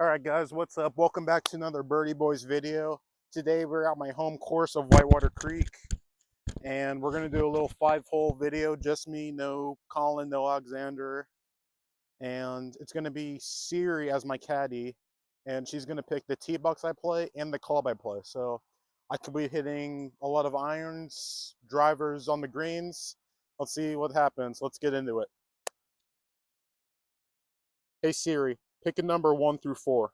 Alright guys, what's up? Welcome back to another Birdie Boys video. Today we're at my home course of Whitewater Creek and we're going to do a little 5-hole video. Just me, no Colin, no Alexander. And it's going to be Siri as my caddy, and she's going to pick the tee box I play and the club I play. So I could be hitting a lot of irons, drivers on the greens. Let's see what happens. Let's get into it. Hey Siri, pick a number 1 through 4.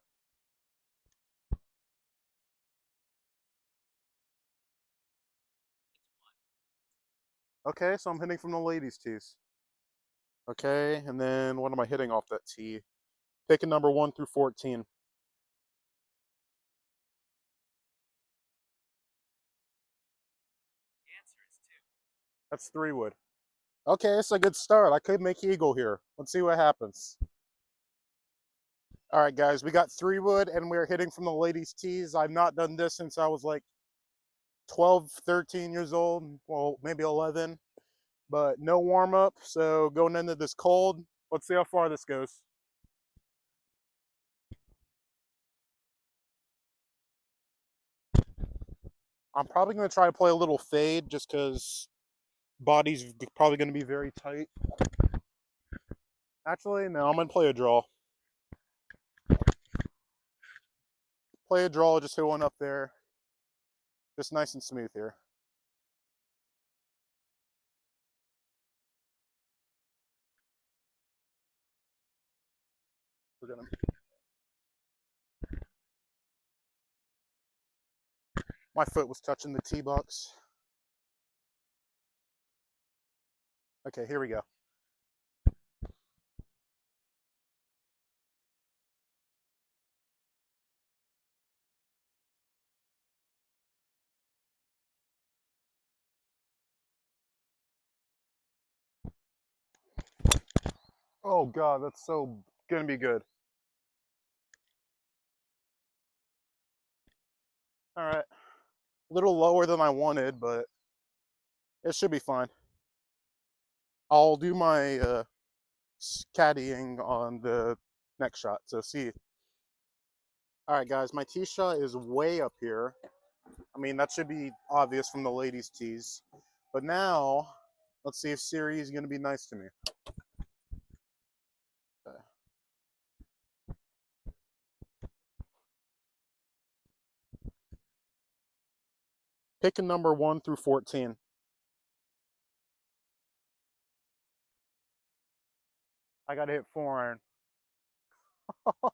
Okay, so I'm hitting from the ladies' tees. Okay, and then what am I hitting off that tee? Pick a number 1 through 14. That's 3 wood. Okay, it's a good start. I could make eagle here. Let's see what happens. All right, guys, we got 3 wood and we're hitting from the ladies' tees. I've not done this since I was like 12, 13 years old. Well, maybe 11, but no warm up. So going into this cold, let's see how far this goes. I'm probably going to try to play a little fade just because body's probably going to be very tight. Actually, no, I'm going to play a draw. Play a draw, just hit one up there. Just nice and smooth here. We're gonna. My foot was touching the tee box. Okay, here we go. Oh God, that's so gonna be good. All right, a little lower than I wanted, but it should be fine. I'll do my caddying on the next shot. So see. All right, guys, my tee shot is way up here. I mean, that should be obvious from the ladies' tees. But now, let's see if Siri is gonna be nice to me. Okay. Pick a number 1 through 14. I gotta hit 4-iron.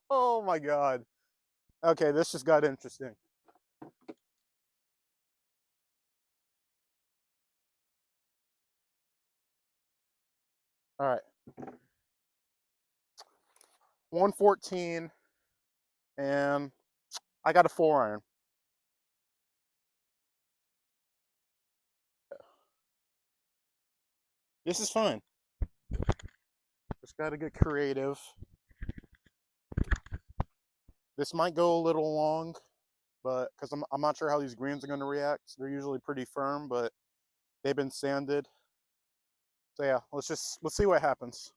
Oh my God. Okay, this just got interesting. All right. 114, and I got a 4-iron. This is fine. Just got to get creative. This might go a little long, but because I'm not sure how these greens are going to react. They're usually pretty firm, but they've been sanded. So yeah, let's see what happens.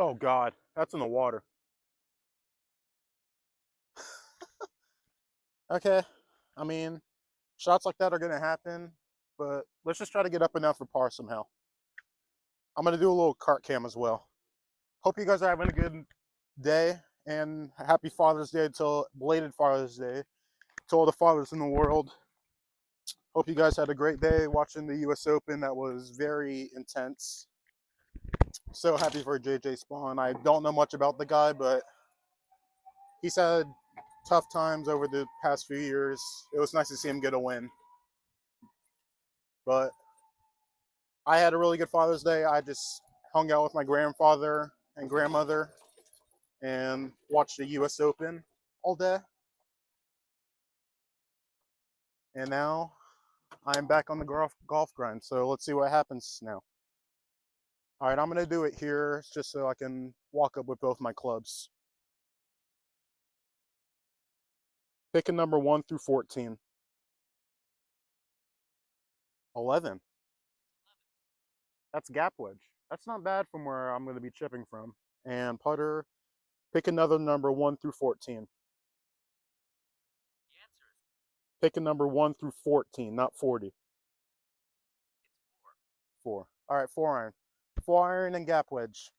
Oh God, that's in the water. Okay, I mean, shots like that are going to happen, but let's just try to get up enough for par somehow. I'm going to do a little cart cam as well. Hope you guys are having a good day, and happy Father's Day till belated Father's Day to all the fathers in the world. Hope you guys had a great day watching the US Open. That was very intense. So happy for JJ Spawn. I don't know much about the guy, but he's had tough times over the past few years. It was nice to see him get a win. But I had a really good Father's Day. I just hung out with my grandfather and grandmother and watched the US Open all day. And now I'm back on the golf grind. So let's see what happens now. All right, I'm going to do it here just so I can walk up with both my clubs. Pick a number 1 through 14. 11. That's gap wedge. That's not bad from where I'm going to be chipping from. And putter, pick another number 1 through 14. Pick a number 1 through 14, not 40. 4. All right, 4 iron. 4 iron and gap wedge.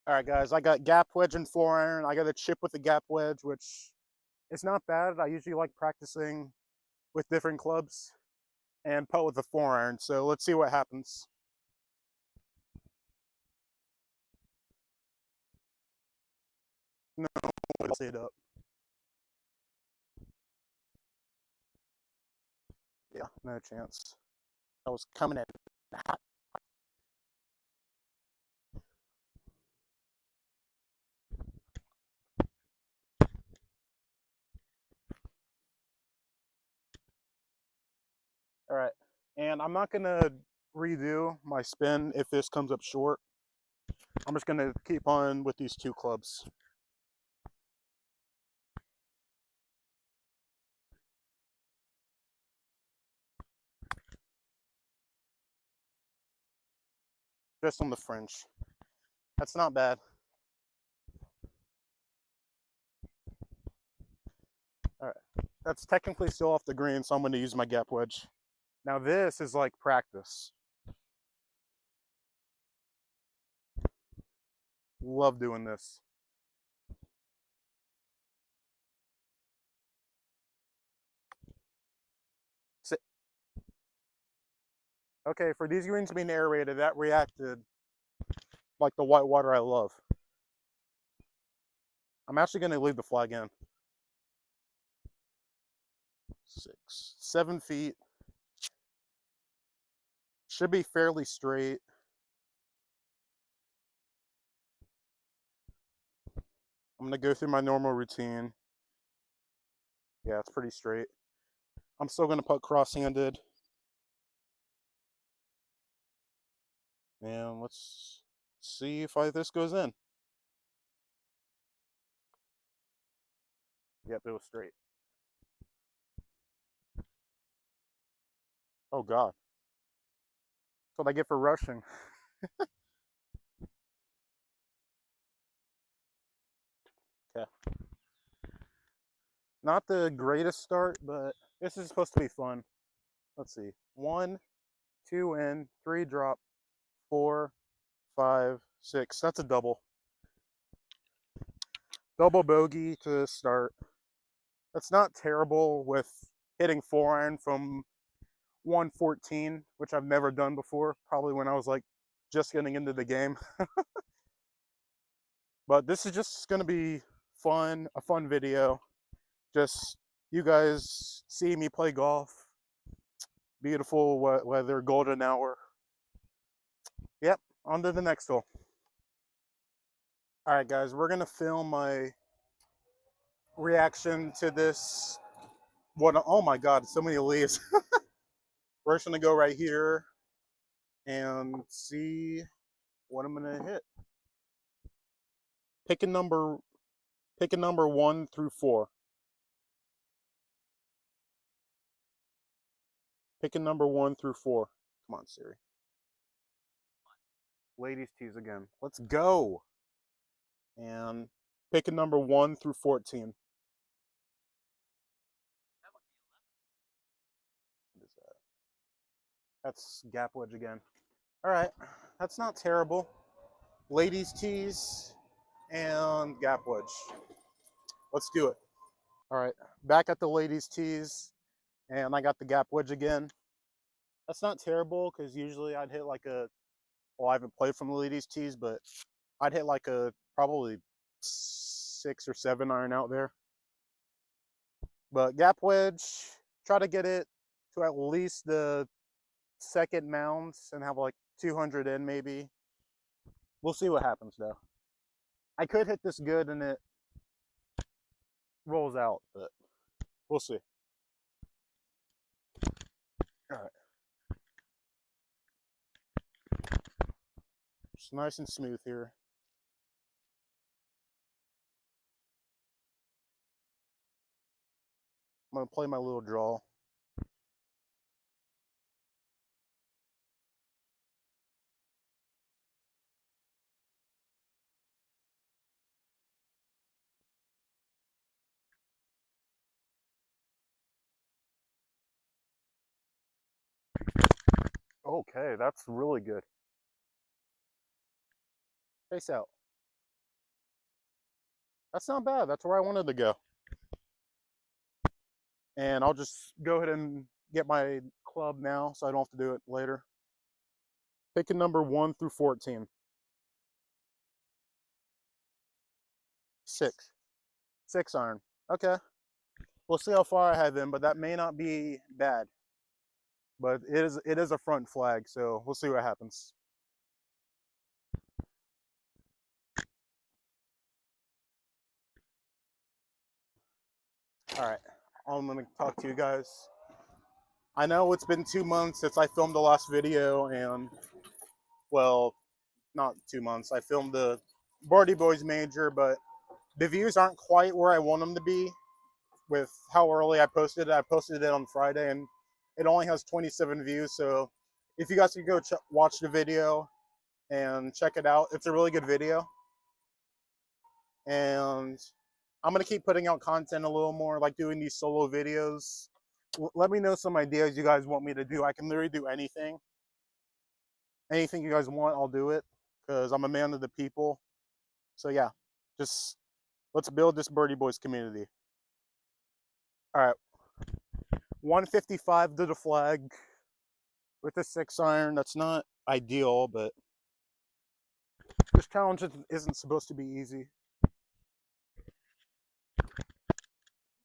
All right, guys, I got gap wedge and 4 iron. I got a chip with a gap wedge, which is not bad. I usually like practicing with different clubs and putt with a 4 iron. So let's see what happens. No, I'll see it up. Yeah, no chance. I was coming in hot. All right, and I'm not gonna redo my spin if this comes up short. I'm just gonna keep on with these 2 clubs. Just on the fringe. That's not bad. All right, that's technically still off the green, so I'm gonna use my gap wedge. Now this is like practice. Love doing this. Okay, for these greens being aerated, that reacted like the white water I love. I'm actually going to leave the flag in. 6, 7 feet. Should be fairly straight. I'm going to go through my normal routine. Yeah, it's pretty straight. I'm still going to putt cross-handed. And let's see if this goes in. Yep, it was straight. Oh, God. That's what I get for rushing. Okay. Not the greatest start, but this is supposed to be fun. Let's see. 1, 2 in, 3 drop, 4, 5, 6. That's a double. Double bogey to start. That's not terrible with hitting 4 iron from 114, which I've never done before. Probably when I was like just getting into the game. But this is just going to be fun, a fun video. Just you guys see me play golf. Beautiful weather, golden hour. Yep, on to the next hole. All right, guys, we're going to film my reaction to this. Oh my God, so many leaves. We're just going to go right here and see what I'm going to hit. Pick a number 1 through 4. Pick a number 1 through 4. Come on, Siri. Ladies tees again. Let's go. And pick a number 1 through 14. What is that? That's gap wedge again. All right, that's not terrible. Ladies tees and gap wedge. Let's do it. All right, back at the ladies tees, and I got the gap wedge again. That's not terrible because usually I'd hit like a, well, I haven't played from the ladies tees, but I'd hit like a probably 6 or 7 iron out there. But gap wedge, try to get it to at least the second mounds and have like 200 in maybe. We'll see what happens though. I could hit this good and it rolls out, but we'll see. All right. Just nice and smooth here. I'm gonna play my little draw. Okay, that's really good. Face out. That's not bad. That's where I wanted to go. And I'll just go ahead and get my club now so I don't have to do it later. Pick a number 1 through 14. 6. 6 iron. Okay. We'll see how far I have in, but that may not be bad. But it is a front flag, so we'll see what happens. All right, I'm gonna talk to you guys. I know it's been 2 months since I filmed the last video, and well, not 2 months. I filmed the Birdie Boys Major, but the views aren't quite where I want them to be with how early I posted it. I posted it on Friday, and it only has 27 views. So if you guys could go watch the video and check it out, it's a really good video. And I'm gonna keep putting out content a little more, like doing these solo videos. Let me know some ideas you guys want me to do. I can literally do anything. Anything you guys want, I'll do it because I'm a man of the people. So yeah, just let's build this Birdie Boys community. All right, 155 to the flag with a 6 iron. That's not ideal, but this challenge isn't supposed to be easy.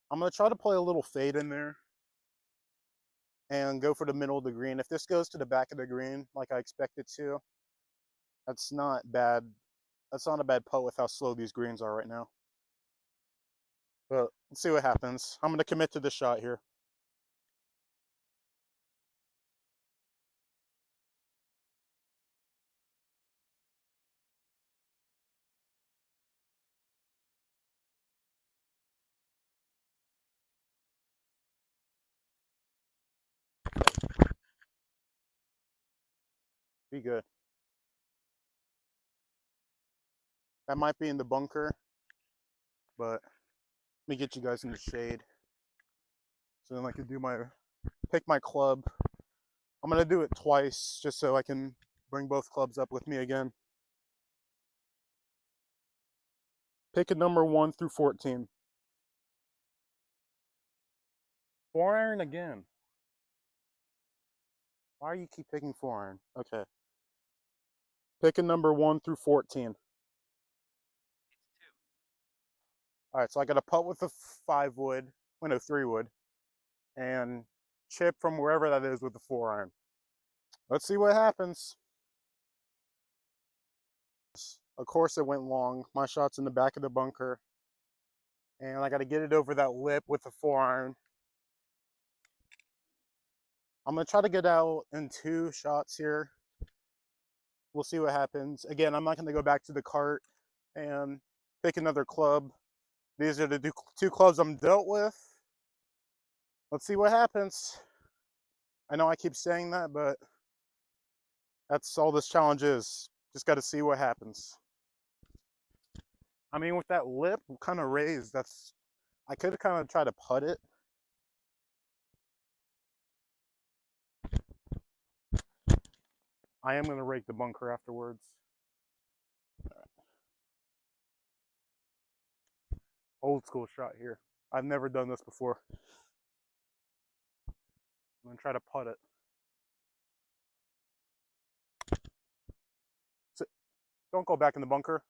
I'm gonna try to play a little fade in there and go for the middle of the green. If this goes to the back of the green like I expect it to, that's not bad. That's not a bad putt with how slow these greens are right now. But let's see what happens. I'm going to commit to the shot here. Be good. That might be in the bunker, but let me get you guys in the shade. So then I can pick my club. I'm going to do it twice just so I can bring both clubs up with me again. Pick a number 1 through 14. 4 iron again. Why do you keep picking 4 iron? Okay. Pick a number 1 through 14. All right, so I got a putt with a 5 wood, well, no, 3 wood, and chip from wherever that is with the 4 iron. Let's see what happens. Of course, it went long. My shot's in the back of the bunker, and I got to get it over that lip with the 4 iron. I'm going to try to get out in 2 shots here. We'll see what happens. Again, I'm not going to go back to the cart and pick another club. These are the 2 clubs I'm dealt with. Let's see what happens. I know I keep saying that, but that's all this challenge is. Just got to see what happens. I mean, with that lip kind of raised, I could have kind of tried to putt it. I am going to rake the bunker afterwards. Old school shot here. I've never done this before. I'm going to try to putt it. Don't go back in the bunker.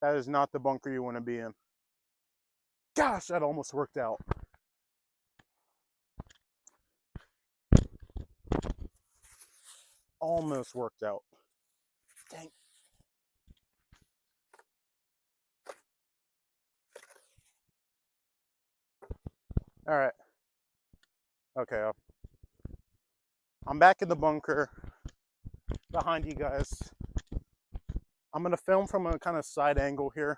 That is not the bunker you want to be in. Gosh, that almost worked out. Almost worked out. Dang. All right. Okay. I'm back in the bunker behind you guys. I'm going to film from a kind of side angle here.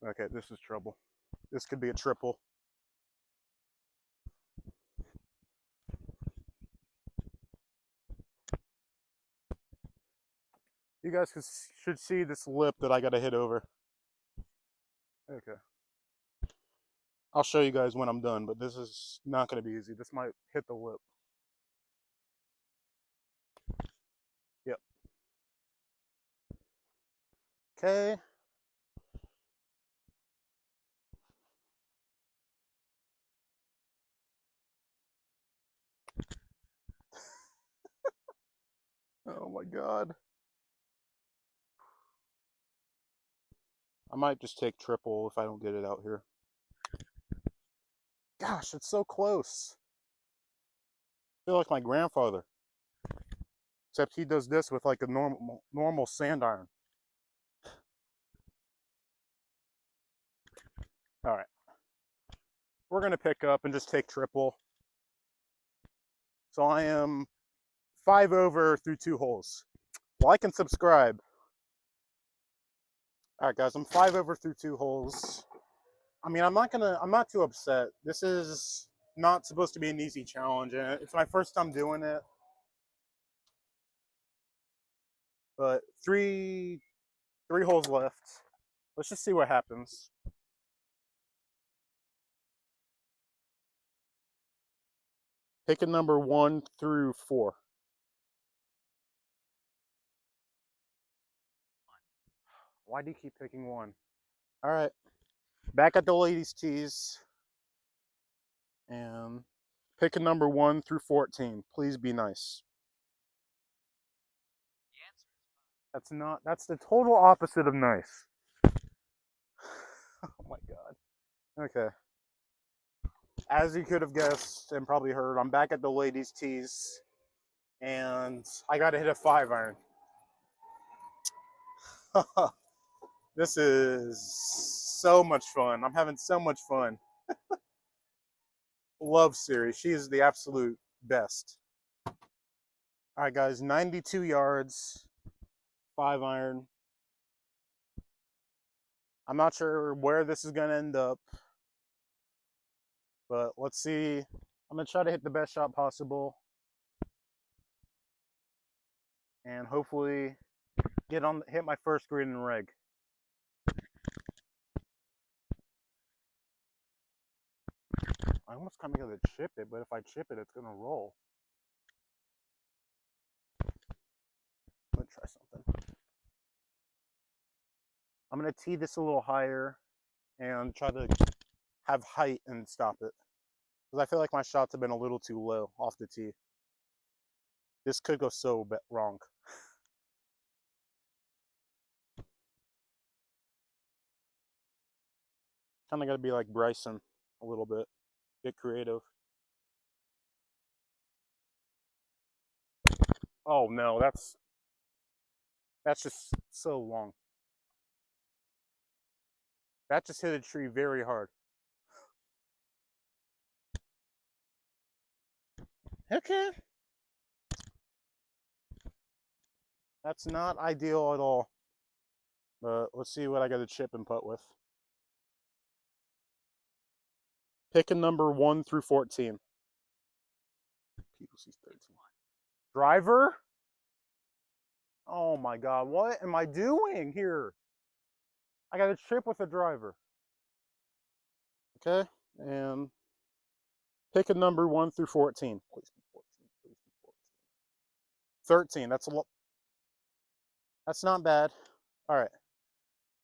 Okay, this is trouble. This could be a triple. You guys should see this lip that I got to hit over. Okay. I'll show you guys when I'm done, but this is not going to be easy. This might hit the lip. Yep. Okay. Oh my God. I might just take triple if I don't get it out here. Gosh, it's so close. I feel like my grandfather. Except he does this with like a normal sand iron. All right. We're going to pick up and just take triple. So I am 5 over through 2 holes. Like and subscribe. All right, guys, I'm 5 over through 2 holes. I mean, I'm not too upset. This is not supposed to be an easy challenge, and it's my first time doing it. But three holes left. Let's just see what happens. Pick a number 1 through 4. Why do you keep picking 1? All right. Back at the ladies' tees. And pick a number 1 through 14. Please be nice. That's the total opposite of nice. Oh my God. Okay. As you could have guessed and probably heard, I'm back at the ladies' tees. And I got to hit a 5 iron. This is so much fun. I'm having so much fun. Love Siri. She is the absolute best. All right, guys, 92 yards, 5 iron. I'm not sure where this is going to end up, but let's see. I'm going to try to hit the best shot possible and hopefully hit my first green and reg. I almost kind of got to chip it, but if I chip it, it's going to roll. Let's try something. I'm going to tee this a little higher and try to have height and stop it. Because I feel like my shots have been a little too low off the tee. This could go so wrong. Kind of got to be like Bryson a little bit. Get creative. Oh no, that's just so long. That just hit a tree very hard. Okay. That's not ideal at all. But let's see what I got to chip and putt with. Pick a number 1 through 14. PLC's 13. Driver? Oh my God, what am I doing here? I got to chip with a driver. Okay, and pick a number 1 through 14. Please be 14. Please be 14. 13. That's a lot. That's not bad. All right.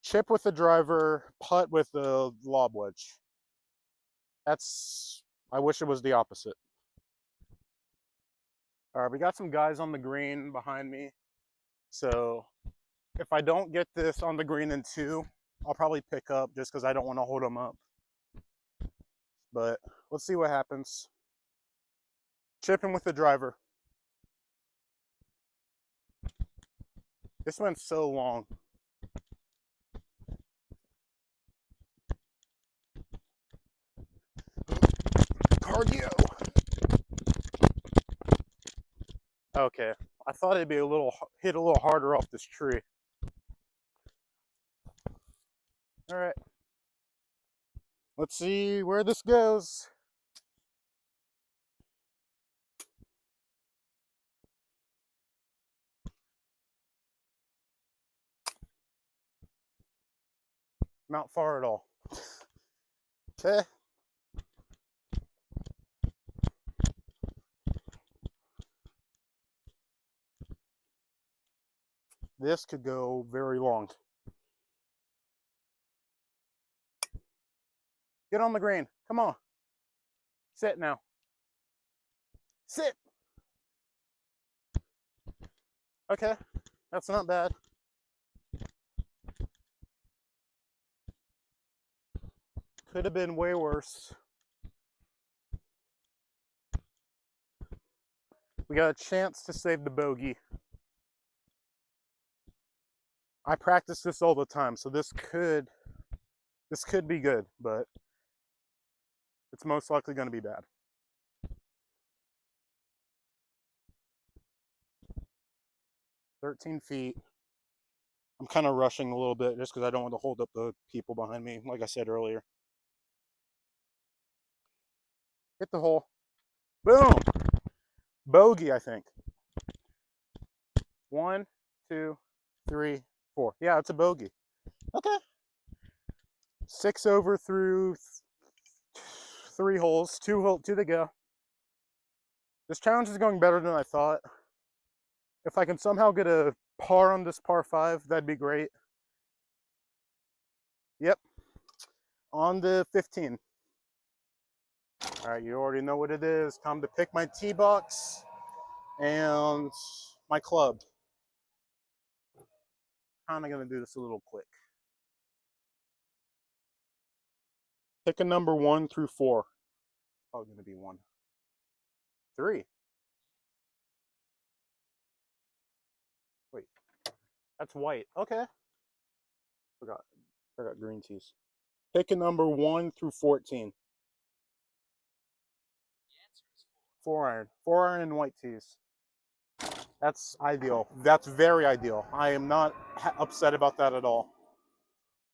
Chip with the driver, putt with the lob wedge. I wish it was the opposite. All right, we got some guys on the green behind me. So if I don't get this on the green in 2, I'll probably pick up just because I don't want to hold them up. But let's see what happens. Chipping with the driver. This went so long. Cardio. Okay, I thought it'd be hit a little harder off this tree. All right, Let's see where this goes. Not far at all. Okay. This could go very long. Get on the green. Come on. Sit now. Sit. Okay. That's not bad. Could have been way worse. We got a chance to save the bogey. I practice this all the time, so this could be good, but it's most likely going to be bad. $13 feet. I'm kind of rushing a little bit just because I don't want to hold up the people behind me, like I said earlier. Hit the hole. Boom! Bogey, I think. 1, 2, 3, 4. Yeah, it's a bogey. Okay. 6 over through 3 holes. 2 to go. This challenge is going better than I thought. If I can somehow get a par on this par 5, that'd be great. Yep. On the 15. All right, you already know what it is. Time to pick my tee box and my club. Kind of going to do this a little quick. Pick a number 1 through 4. Probably going to be 1. 3. Wait, that's white. Okay. Forgot green tees. Pick a number 1 through 14. 4 iron and white tees. That's ideal. That's very ideal. I am not upset about that at all.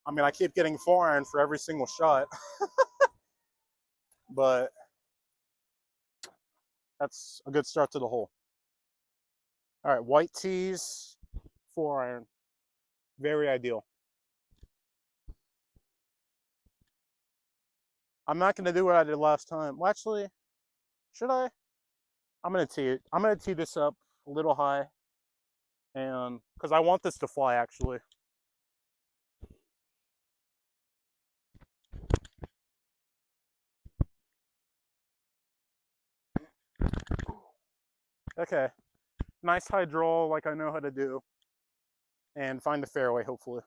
I mean, I keep getting 4 iron for every single shot, but that's a good start to the hole. All right, white tees, 4 iron. Very ideal. I'm not going to do what I did last time. Well, actually, should I? I'm going to tee this up a little high, and because I want this to fly, actually. Okay, nice high draw like I know how to do, and find the fairway, hopefully.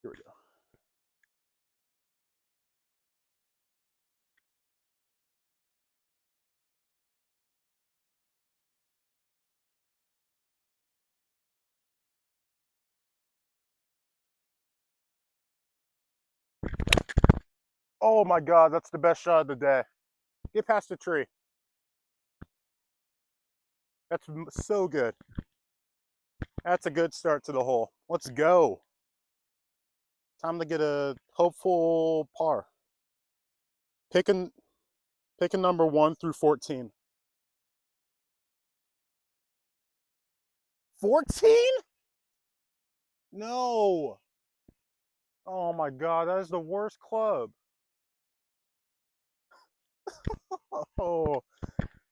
Here we go. Oh my God, that's the best shot of the day. Get past the tree. That's so good. That's a good start to the hole. Let's go. Time to get a hopeful par. Pick a number 1 through 14. 14? No. Oh my God, that is the worst club. Oh.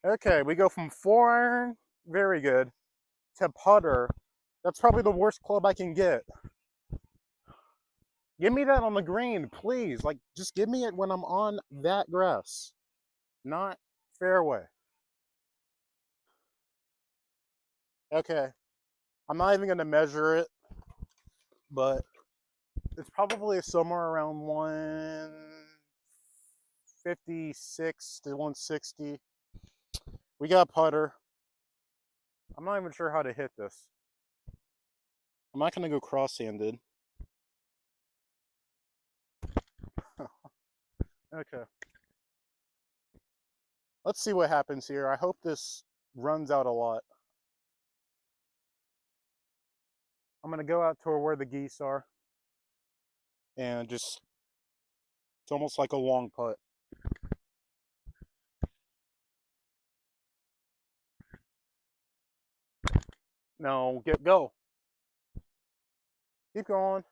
Okay, we go from 4 iron, very good, to putter. That's probably the worst club I can get. Give me that on the green, please. Like, just give me it when I'm on that grass, not fairway. Okay. I'm not even going to measure it, but it's probably somewhere around 156 to 160. We got putter. I'm not even sure how to hit this. I'm not going to go cross-handed. Okay. Let's see what happens here. I hope this runs out a lot. I'm going to go out to where the geese are and just, it's almost like a long putt. No, go. Keep going.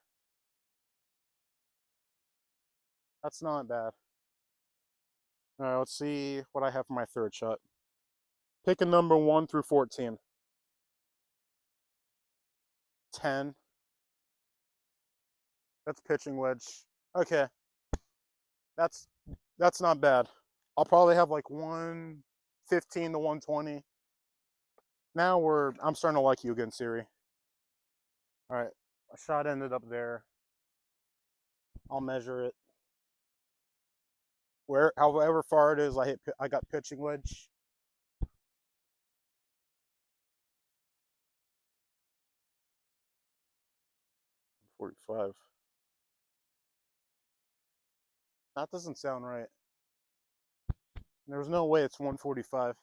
That's not bad. All right, let's see what I have for my third shot. Pick a number 1 through 14. 10. That's pitching wedge. Okay, that's not bad. I'll probably have like 115 to 120. Now I'm starting to like you again, Siri. All right, a shot ended up there. I'll measure it. However far it is, I got pitching wedge. .45. That doesn't sound right. There's no way it's 145.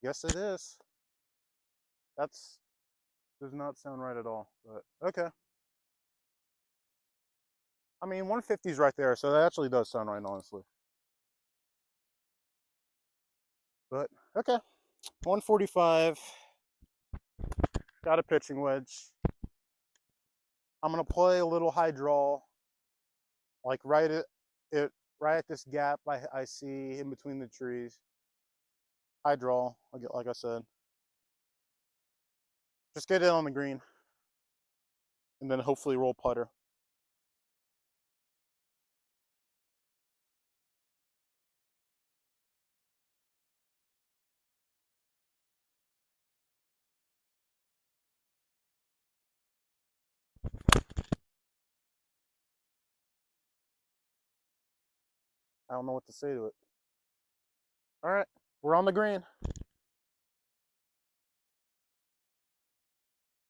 Yes, it is. Does not sound right at all. But okay. I mean, 150 is right there, so that actually does sound right, honestly. But okay, 145. Got a pitching wedge. I'm gonna play a little high draw, like right at this gap I see in between the trees. High draw, like I said. Just get it on the green, and then hopefully roll putter. I don't know what to say to it. All right, we're on the green.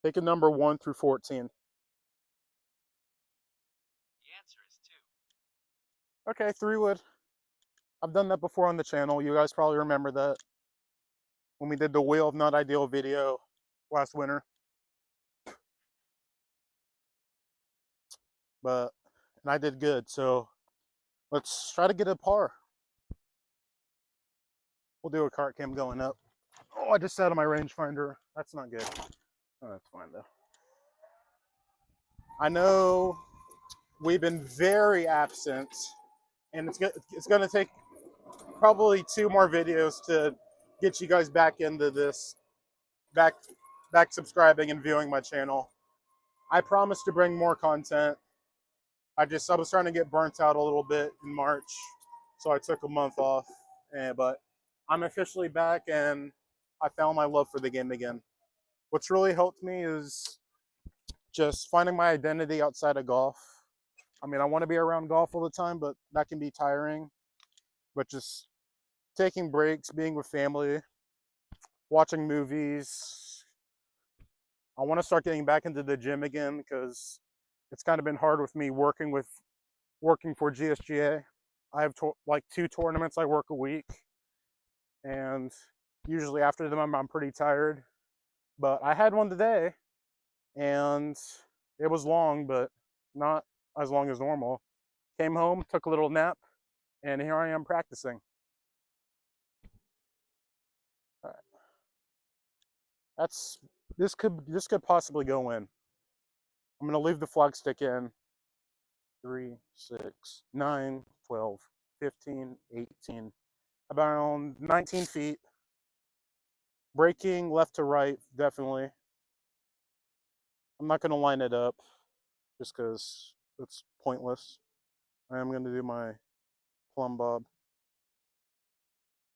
Pick a number 1 through 14. The answer is 2. Okay, 3 wood. I've done that before on the channel. You guys probably remember that when we did the Wheel of Not Ideal video last winter. And I did good, so let's try to get a par. We'll do a cart cam going up. Oh, I just set on my rangefinder. That's not good. Oh, that's fine though. I know we've been very absent, and it's going to take probably 2 more videos to get you guys back into this, back subscribing and viewing my channel. I promise to bring more content. I was trying to get burnt out a little bit in March, so I took a month off. But I'm officially back, and I found my love for the game again. What's really helped me is just finding my identity outside of golf. I mean, I want to be around golf all the time, but that can be tiring. But just taking breaks, being with family, watching movies. I want to start getting back into the gym again because it's kind of been hard with me working for GSGA. I have like 2 tournaments I work a week, and usually after them I'm pretty tired. But I had one today, and it was long, but not as long as normal. Came home, took a little nap, and here I am practicing. All right. This could possibly go in. I'm gonna leave the flag stick in. 3, 6, 9, 12, 15, 18, about 19 feet. Braking left to right, definitely. I'm not gonna line it up just because it's pointless. I am gonna do my plumb bob.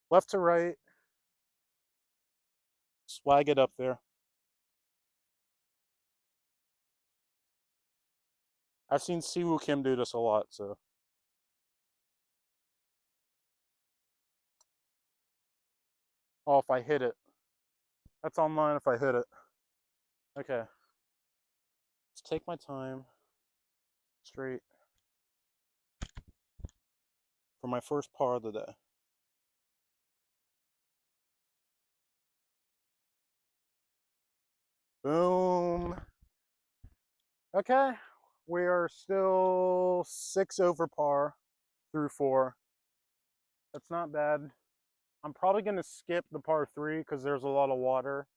Left to right, swag it up there. I've seen Siwoo Kim do this a lot, so. Oh, if I hit it. That's online if I hit it. Okay. Let's take my time. Straight. For my first par of the day. Boom. Okay, we are still 6 over par through 4. That's not bad. I'm probably going to skip the par 3 because there's a lot of water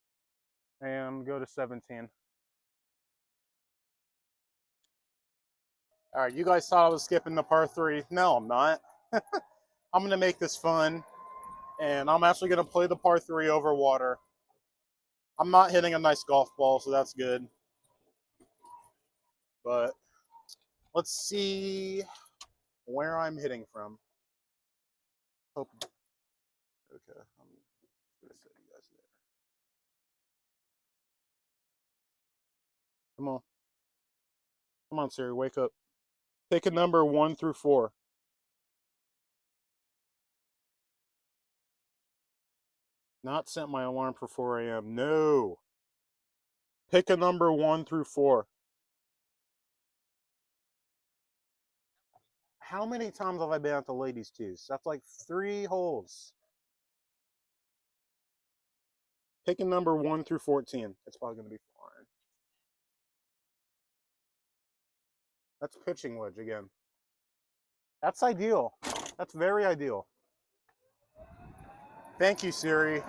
and go to 17. All right, you guys thought I was skipping the par 3. No, I'm not. I'm going to make this fun, and I'm actually going to play the par 3 over water. I'm not hitting a nice golf ball, so that's good. But let's see where I'm hitting from. Hope. Okay, I'm gonna set you guys there. Come on, come on, Siri, wake up. Pick a number 1 through 4. Not set my alarm for 4 a.m. No. Pick a number 1 through 4. How many times have I been at the ladies' twos? That's like 3 holes. Pick a number 1 through 14. It's probably going to be fine. That's pitching wedge again. That's ideal. That's very ideal. Thank you, Siri.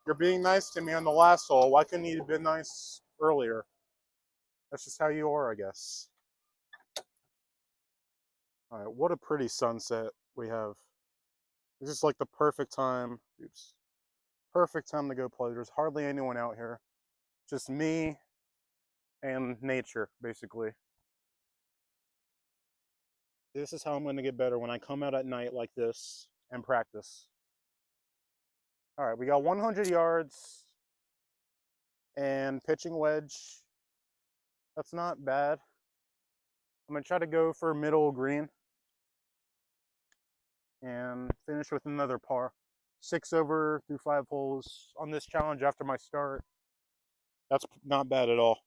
You're being nice to me on the last hole. Why couldn't you have been nice earlier? That's just how you are, I guess. All right, what a pretty sunset we have. This is like the perfect time. Oops. Perfect time to go play. There's hardly anyone out here. Just me and nature, basically. This is how I'm going to get better when I come out at night like this and practice. All right, we got 100 yards and pitching wedge. That's not bad. I'm going to try to go for middle green and finish with another par. 6 over through 5 holes on this challenge after my start. That's not bad at all.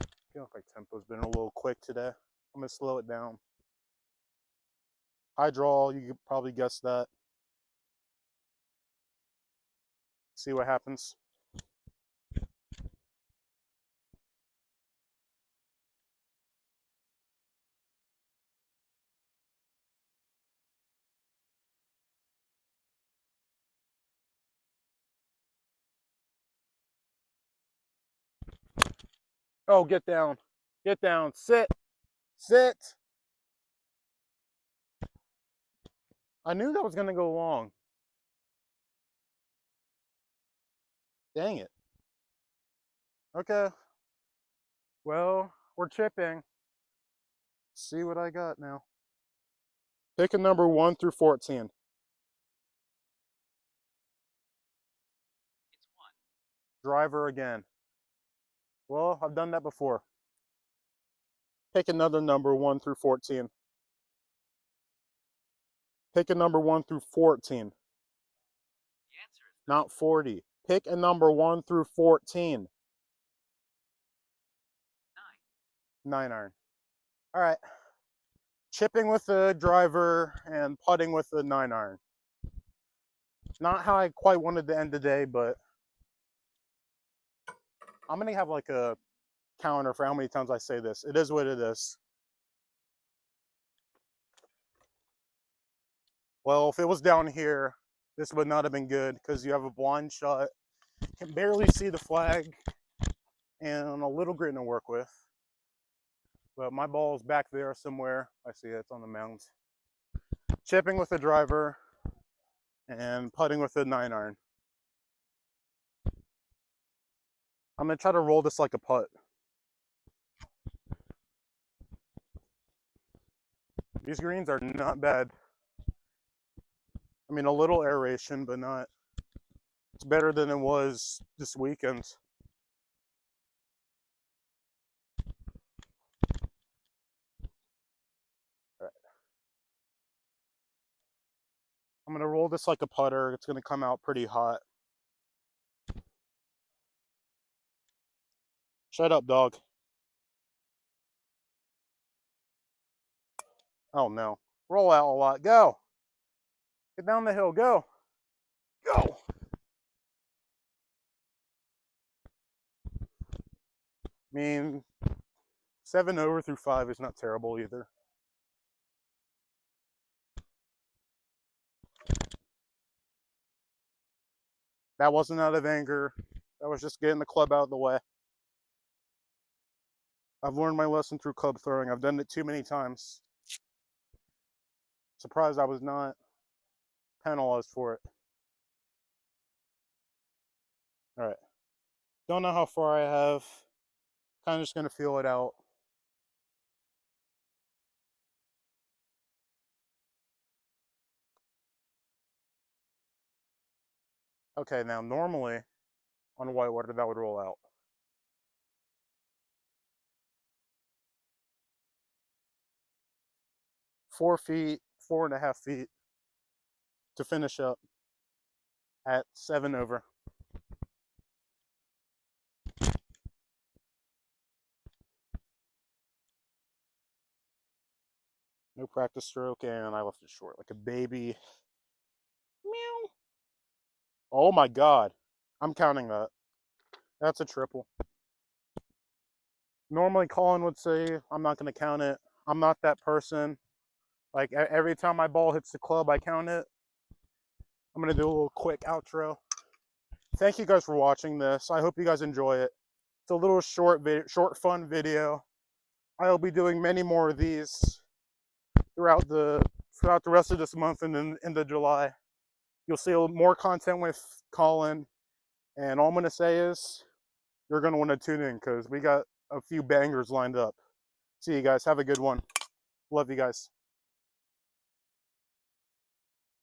I feel like my tempo's been a little quick today. I'm going to slow it down. High draw, you could probably guess that. See what happens. Oh, get down. Get down. Sit. Sit. I knew that was going to go long. Dang it. Okay. Well, we're chipping. Let's see what I got now. Pick a number 1 through 14. It's 1. Driver again. Well, I've done that before. Pick another number 1 through 14. Pick a number 1 through 14. The answer is not 40. Pick a number 1 through 14. 9. 9 iron. All right. Chipping with the driver and putting with the 9 iron. Not how I quite wanted to end the day, but I'm going to have like a counter for how many times I say this. It is what it is. Well, if it was down here, this would not have been good because you have a blind shot, can barely see the flag, and a little grit to work with. But my ball is back there somewhere. I see it, it's on the mound. Chipping with the driver and putting with the 9 iron. I'm going to try to roll this like a putt. These greens are not bad. I mean, a little aeration, but not. It's better than it was this weekend. All right. I'm going to roll this like a putter. It's going to come out pretty hot. Shut up, dog. Oh, no. Roll out a lot. Go. Get down the hill. Go. Go. I mean, 7 over through 5 is not terrible either. That wasn't out of anger. That was just getting the club out of the way. I've learned my lesson through club throwing. I've done it too many times. Surprised I was not penalized for it. All right. Don't know how far I have. Kind of just going to feel it out. Okay, now normally on whitewater that would roll out. 4 feet, 4.5 feet to finish up at 7 over. No practice stroke, and I left it short like a baby. Meow. Oh my God. I'm counting that. That's a triple. Normally Colin would say, I'm not going to count it. I'm not that person. Like every time my ball hits the club, I count it. I'm going to do a little quick outro. Thank you guys for watching this. I hope you guys enjoy it. It's a little short fun video. I'll be doing many more of these throughout the rest of this month and then into July. You'll see more content with Colin. And all I'm going to say is, you're going to want to tune in because we got a few bangers lined up. See you guys. Have a good one. Love you guys.